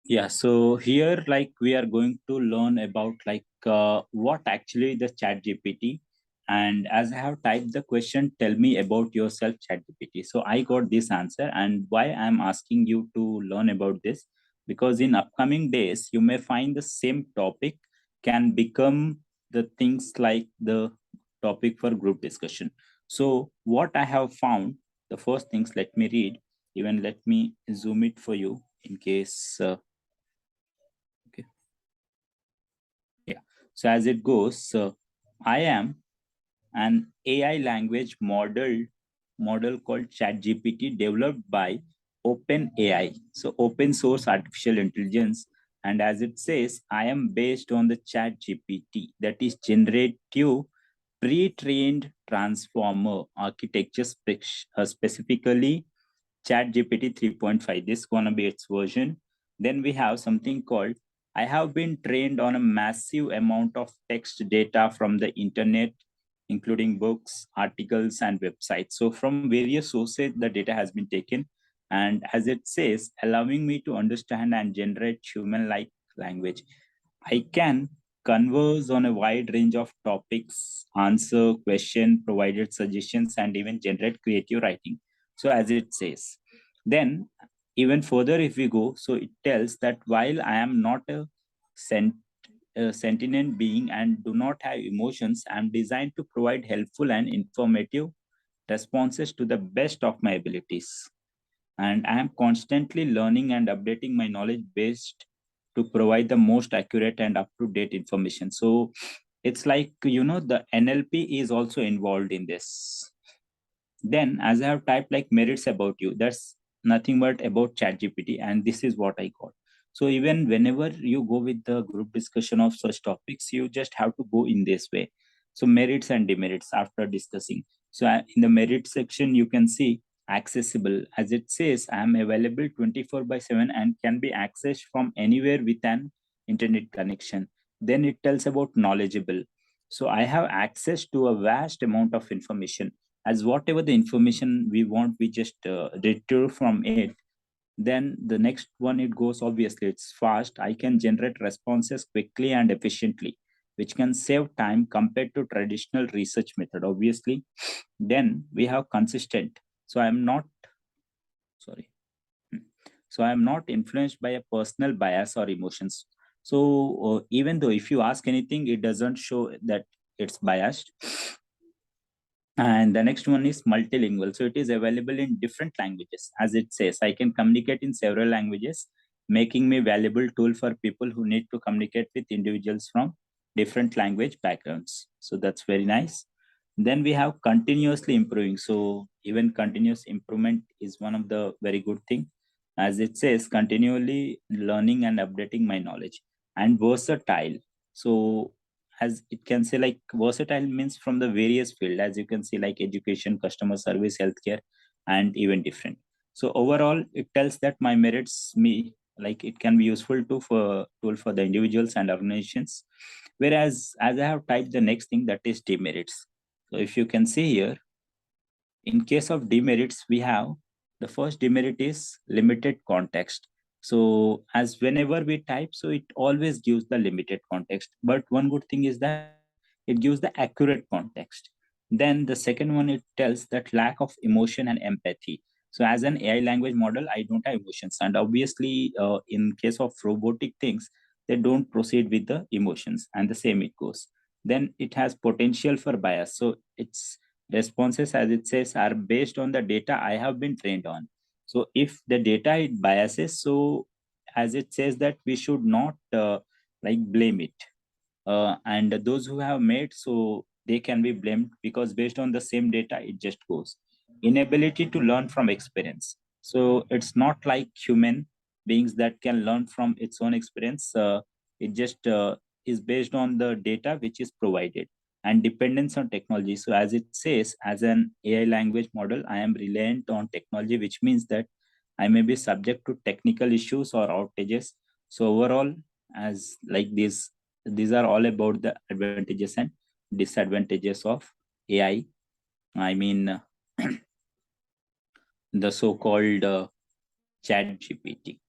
Yeah, so here like we are going to learn about what actually the chat GPT. And as I have typed the question, tell me about yourself, chat GPT. So I got this answer, and why I'm asking you to learn about this, because in upcoming days you may find the same topic can become the things like the topic for group discussion. So what I have found, the first things, let me read, even let me zoom it for you in case okay. Yeah. So as it goes, I am an AI language model called ChatGPT developed by OpenAI. So open source artificial intelligence. And as it says, I am based on the ChatGPT, that is generative pre-trained transformer architecture, specifically ChatGPT 3.5. This is gonna be its version. Then we have something called, I have been trained on a massive amount of text data from the internet, including books, articles, and websites. So from various sources, the data has been taken. And as it says, allowing me to understand and generate human-like language. I can converse on a wide range of topics, answer questions, provided suggestions, and even generate creative writing. So as it says, then even further if we go, so it tells that while I am not sent, a sentient being and do not have emotions, I am designed to provide helpful and informative responses to the best of my abilities. And I am constantly learning and updating my knowledge based to provide the most accurate and up to date information. So it's like, the NLP is also involved in this. Then, as I have typed like merits about you, that's nothing but about ChatGPT, and this is what I got. So even whenever you go with the group discussion of such topics, you just have to go in this way. So merits and demerits after discussing. So in the merit section, you can see accessible. As it says, I am available 24/7 and can be accessed from anywhere with an internet connection. Then it tells about knowledgeable. So I have access to a vast amount of information, as whatever the information we want, we just retrieve from it. Then the next one, it goes, obviously it's fast. I can generate responses quickly and efficiently, which can save time compared to traditional research method, obviously. Then we have consistent. So I'm not, sorry. Hmm. So I'm not influenced by a personal bias or emotions. So even though if you ask anything, it doesn't show that it's biased. And the next one is multilingual. So it is available in different languages. As it says, I can communicate in several languages, making me valuable tool for people who need to communicate with individuals from different language backgrounds. So that's very nice. Then we have continuously improving. So even continuous improvement is one of the very good thing. As it says, continually learning and updating my knowledge. And versatile. So as it can say, like versatile means from the various field, as you can see, like education, customer service, healthcare, and even different. So overall it tells that my merits me, like it can be useful to for tool for the individuals and organizations. Whereas as I have typed the next thing, that is demerits. So if you can see here, in case of demerits, we have the first demerit is limited context. So as whenever we type, so it always gives the limited context. But one good thing is that it gives the accurate context. Then the second one, it tells that lack of emotion and empathy. So as an AI language model, I don't have emotions, and obviously, in case of robotic things, they don't proceed with the emotions, and the same it goes. Then it has potential for bias. So its responses, as it says, are based on the data I have been trained on. So if the data it biases, so as it says that we should not like blame it. And those who have made, so they can be blamed, because based on the same data it just goes. Inability to learn from experience. So it's not like human beings that can learn from its own experience. It just is based on the data which is provided. And dependence on technology. So as it says, as an AI language model, I am reliant on technology, which means that I may be subject to technical issues or outages. So overall, as like this, these are all about the advantages and disadvantages of AI. I mean, the so-called chat GPT.